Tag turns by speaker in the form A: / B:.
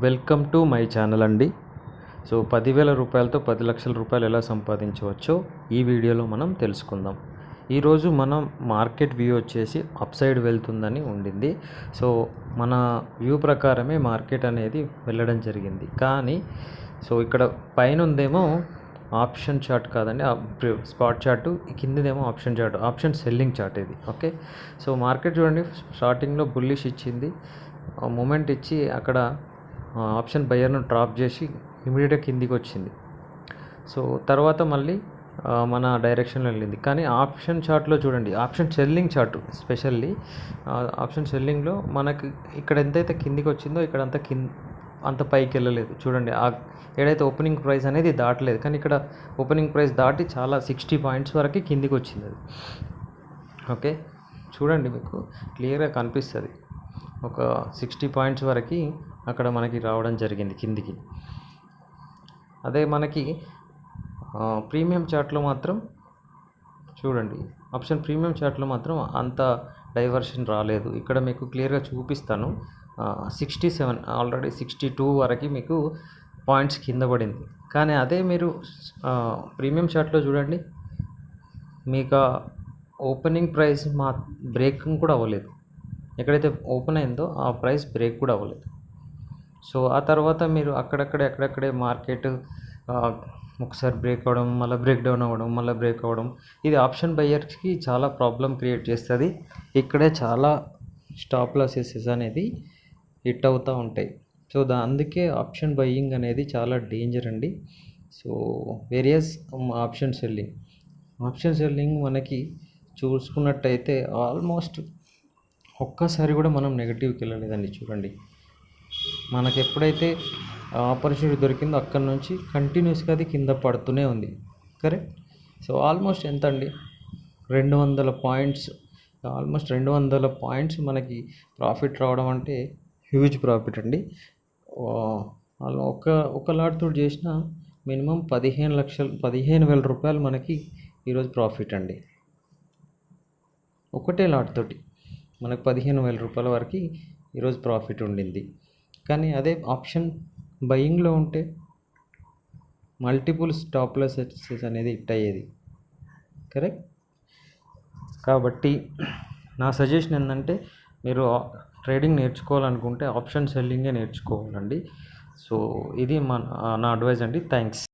A: Welcome to my channel అండి. So 10,000 రూపాయలతో 10 లక్షల రూపాయలు ఎలా సంపాదించవచ్చో ఈ వీడియోలో మనం తెలుసుకుందాం. ఈరోజు మనం మార్కెట్ వ్యూ వచ్చేసి అప్ సైడ్ వెళ్తుందని ఉండింది. సో మన వ్యూ ప్రకారమే మార్కెట్ అనేది వెళ్ళడం జరిగింది. కానీ సో ఇక్కడ పైన ఉందేమో ఆప్షన్ చార్ట్ కాదండి, స్పాట్ చార్టు, కిందదేమో option chart, option selling chart ఇది. ఓకే, సో మార్కెట్ చూడండి, స్టార్టింగ్లో బుల్లిష్ ఇచ్చింది, మూమెంట్ ఇచ్చి అక్కడ ఆప్షన్ బయర్ను డ్రాప్ చేసి ఇమీడియట్గా కిందికి వచ్చింది. సో తర్వాత మళ్ళీ మన డైరెక్షన్లో వెళ్ళింది. కానీ ఆప్షన్ చార్ట్లో చూడండి, option selling chart specially option సెల్లింగ్లో మనకి ఇక్కడ ఎంతైతే కిందికి వచ్చిందో ఇక్కడ అంత పైకి వెళ్ళలేదు. చూడండి, ఏదైతే ఓపెనింగ్ ప్రైస్ అనేది దాటలేదు, కానీ ఇక్కడ ఓపెనింగ్ ప్రైస్ దాటి చాలా 60 పాయింట్స్ వరకు కిందికి వచ్చింది అది. ఓకే, చూడండి, మీకు క్లియర్గా కనిపిస్తుంది. ఒక 60 పాయింట్స్ వరకు అక్కడ మనకి రావడం జరిగింది కిందికి. అదే మనకి ప్రీమియం చార్ట్లో మాత్రం చూడండి, ఆప్షన్ ప్రీమియం చార్ట్లో మాత్రం అంత డైవర్షన్ రాలేదు. ఇక్కడ మీకు క్లియర్గా చూపిస్తాను. 67 ఆల్రెడీ 62 వరకు మీకు పాయింట్స్ కింద పడింది. కానీ అదే మీరు ప్రీమియం చార్ట్లో చూడండి, మీకు ఓపెనింగ్ ప్రైస్ బ్రేకింగ్ కూడా అవ్వలేదు. ఎక్కడైతే ఓపెన్ అయిందో ఆ ప్రైస్ బ్రేక్ కూడా అవ్వలేదు. సో ఆ తర్వాత మీరు ఎక్కడెక్కడే మార్కెట్ ఒకసారి బ్రేక్ అవ్వడం, మళ్ళీ బ్రేక్ డౌన్ అవ్వడం, మళ్ళీ బ్రేక్ అవ్వడం, ఇది ఆప్షన్ బయ్యర్స్కి చాలా ప్రాబ్లం క్రియేట్ చేస్తుంది. ఇక్కడే చాలా స్టాప్ లాసెస్ అనేది హిట్ అవుతూ ఉంటాయి. సో అందుకే ఆప్షన్ బయ్యింగ్ అనేది చాలా డేంజర్ అండి. సో వేరియస్ ఆప్షన్ సెల్లింగ్ మనకి చూసుకున్నట్టయితే ఆల్మోస్ట్ ఒక్కసారి కూడా మనం నెగిటివ్కి వెళ్ళలేదండి. చూడండి, మనకు ఎప్పుడైతే ఆపర్చునిటీ దొరికిందో అక్కడ నుంచి కంటిన్యూస్గా అది కింద పడుతూనే ఉంది. కరెక్ట్. సో ఆల్మోస్ట్ ఎంత అండి, 200 పాయింట్స్, ఆల్మోస్ట్ 200 పాయింట్స్ మనకి ప్రాఫిట్ రావడం అంటే హ్యూజ్ ప్రాఫిట్ అండి. ఒక లాట్తో చేసిన మినిమం 15,000 రూపాయలు మనకి ఈరోజు ప్రాఫిట్ అండి. ఒకటే లాట్ తోటి మనకు 15,000 రూపాయల వరకు ఈరోజు ప్రాఫిట్ ఉండింది. కానీ అదే ఆప్షన్ బయింగ్లో ఉంటే మల్టిపుల్ స్టాప్ లాసెస్ అనేది హిట్ అయ్యేది. కరెక్ట్. కాబట్టి నా సజెషన్ ఏంటంటే, మీరు ట్రేడింగ్ నేర్చుకోవాలనుకుంటే ఆప్షన్ సెల్లింగే నేర్చుకోవాలండి. సో ఇది నా అడ్వైజ్ అండి. థ్యాంక్స్.